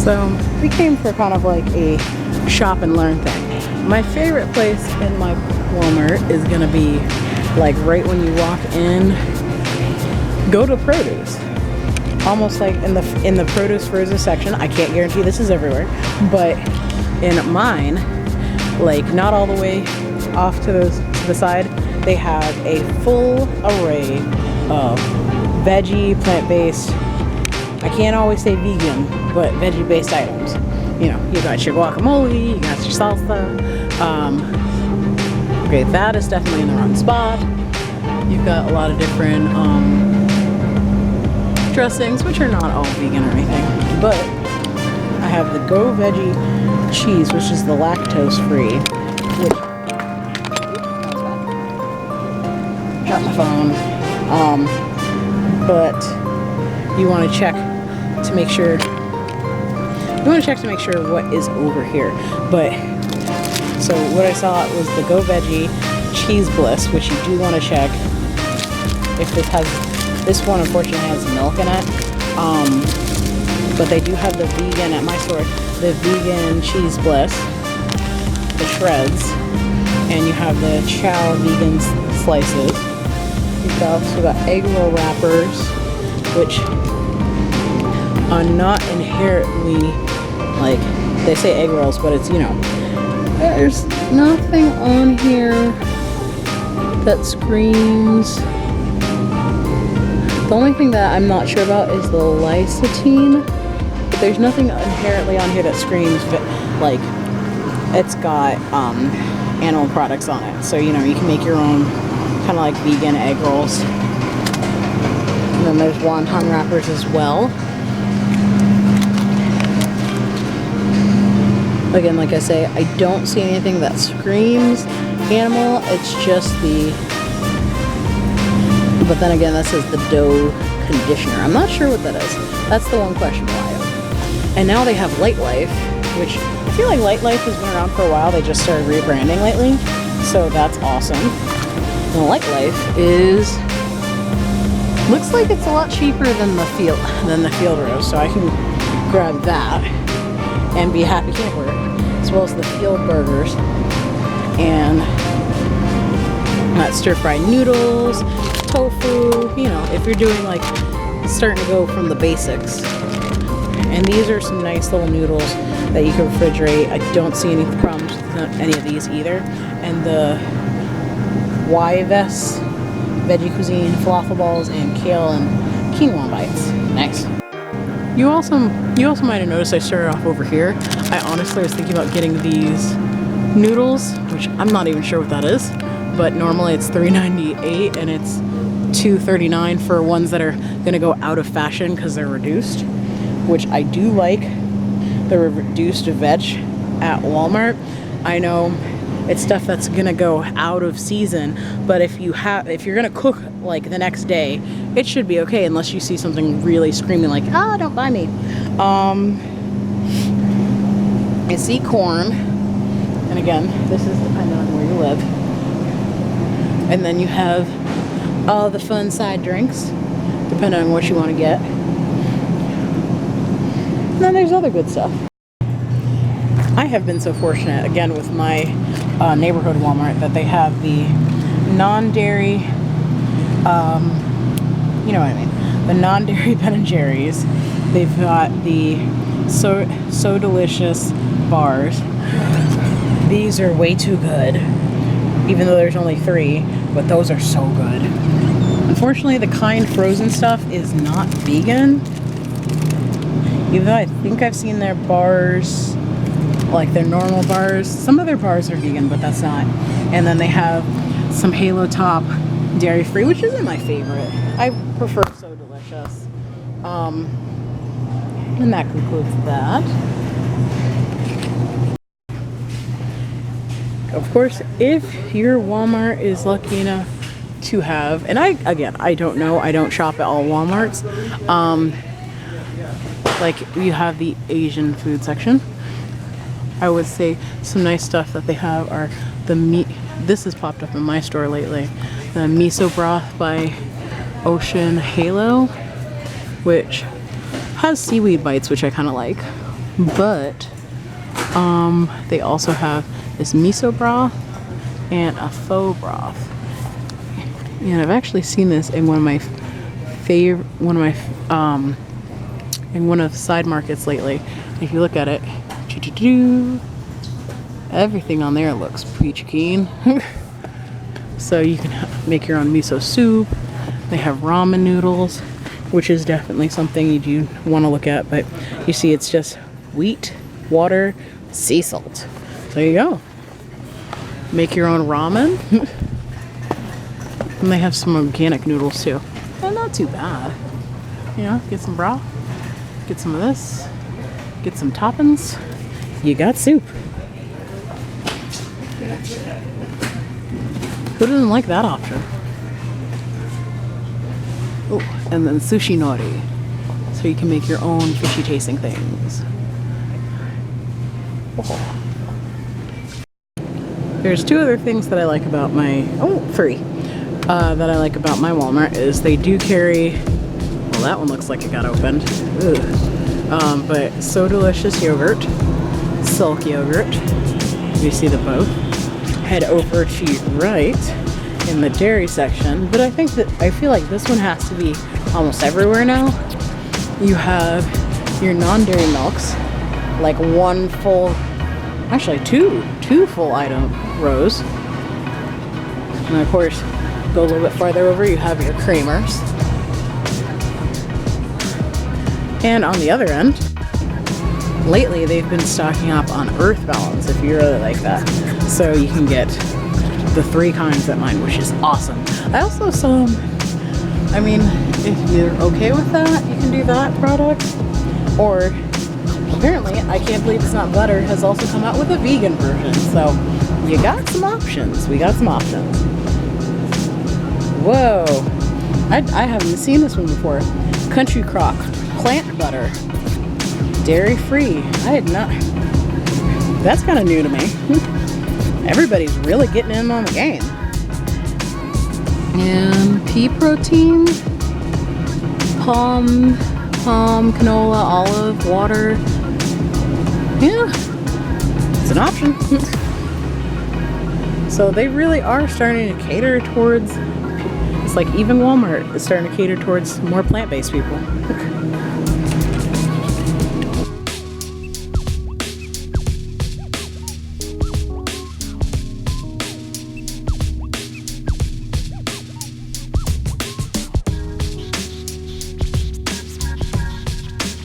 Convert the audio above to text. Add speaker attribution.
Speaker 1: So we came for kind of like a shop and learn thing. My favorite place in my Walmart is gonna be like right when you walk in, go to produce. Almost like in the produce frozen section. I can't guarantee this is everywhere, but in mine, like not all the way off to the side, they have a full array of veggie, plant-based, I can't always say vegan, but veggie-based items. You know, you got your guacamole, you got your salsa. Okay, that is definitely in the wrong spot. You've got a lot of different dressings, which are not all vegan or anything, but I have the Go Veggie cheese, which is the lactose-free, which, drop my phone, but you want to check to make sure, what is over here. But, so what I saw was the Go Veggie Cheese Bliss, which you do want to check if this one unfortunately has milk in it, but they do have the vegan at my store, the vegan cheese bliss, the shreds, and you have the chow vegan slices. You've also got egg roll wrappers, which are not inherently, like, they say egg rolls, but it's, you know, there's nothing on here that screams. The only thing that I'm not sure about is the lecithin, but there's nothing inherently on here that screams like it's got animal products on it. So, you know, you can make your own kind of like vegan egg rolls. And then there's wonton wrappers as well. Again, like I say, I don't see anything that screams animal. It's just the, but then again, that says the dough conditioner. I'm not sure what that is. That's the one question why. And now they have Light Life, which I feel like Light Life has been around for a while. They just started rebranding lately, so that's awesome. And Light Life is, looks like it's a lot cheaper than the field roast, so I can grab that and be a happy camper, as well as the field burgers and that stir-fried noodles, tofu, you know, if you're doing like starting to go from the basics. And these are some nice little noodles that you can refrigerate. I don't see any problems with any of these either. And the YVS veggie cuisine falafel balls and kale and quinoa bites. Nice. You also might have noticed I started off over here. I honestly was thinking about getting these noodles, which I'm not even sure what that is, but normally it's $3.98 and it's $2.39 for ones that are gonna go out of fashion because they're reduced, which I do like the reduced veg at Walmart. I know it's stuff that's gonna go out of season, but if you're gonna cook like the next day, it should be okay unless you see something really screaming like, ah, don't buy me. I see corn, and again, this is depending on where you live. And then you have all the fun side drinks, depending on what you want to get. And then there's other good stuff. I have been so fortunate, again, with my neighborhood Walmart, that they have the non-dairy, you know what I mean, the non-dairy Ben & Jerry's. They've got the so delicious bars. These are way too good, even though there's only 3, but those are so good. Unfortunately, the Kind frozen stuff is not vegan, even though I think I've seen their bars, like their normal bars. Some of their bars are vegan, but that's not. And then they have some Halo Top dairy free, which isn't my favorite. I prefer So Delicious. And that concludes that. Of course, if your Walmart is lucky enough to have, and I don't know, I don't shop at all Walmarts. Like you have the Asian food section. I would say some nice stuff that they have are the meat. This has popped up in my store lately. The miso broth by Ocean Halo, which has seaweed bites, which I kind of like. But they also have this miso broth and a faux broth. And I've actually seen this in one of my in one of the side markets lately. If you look at it, everything on there looks peachy keen. So you can make your own miso soup. They have ramen noodles, which is definitely something you do want to look at. But you see, it's just wheat, water, sea salt. There you go. Make your own ramen. And they have some organic noodles too. They're not too bad. You know, get some broth, get some of this, get some toppings. You got soup. Who doesn't like that option? Oh, and then sushi nori. So you can make your own fishy tasting things. Oh. There's two other things that I like about my, three, that I like about my Walmart is they do carry, well, that one looks like it got opened. Ugh. But So Delicious yogurt, Silk yogurt. You see the both. Head over to your right in the dairy section, but I feel like this one has to be almost everywhere now. You have your non-dairy milks, like one full, actually two full item rows. And of course, go a little bit farther over, you have your creamers. And on the other end, lately they've been stocking up on Earth Balance if you really like that. So you can get the 3 kinds at mine, which is awesome. I also saw, I mean, if you're okay with that, you can do that product. Or apparently, I can't believe it's not butter, has also come out with a vegan version. So you got some options. We got some options. Whoa. I haven't seen this one before. Country Crock plant butter. Dairy free. I had not. That's kind of new to me. Everybody's really getting in on the game. And pea protein, palm, canola, olive, water. Yeah, it's an option. So they really are starting to cater towards, it's like even Walmart is starting to cater towards more plant-based people.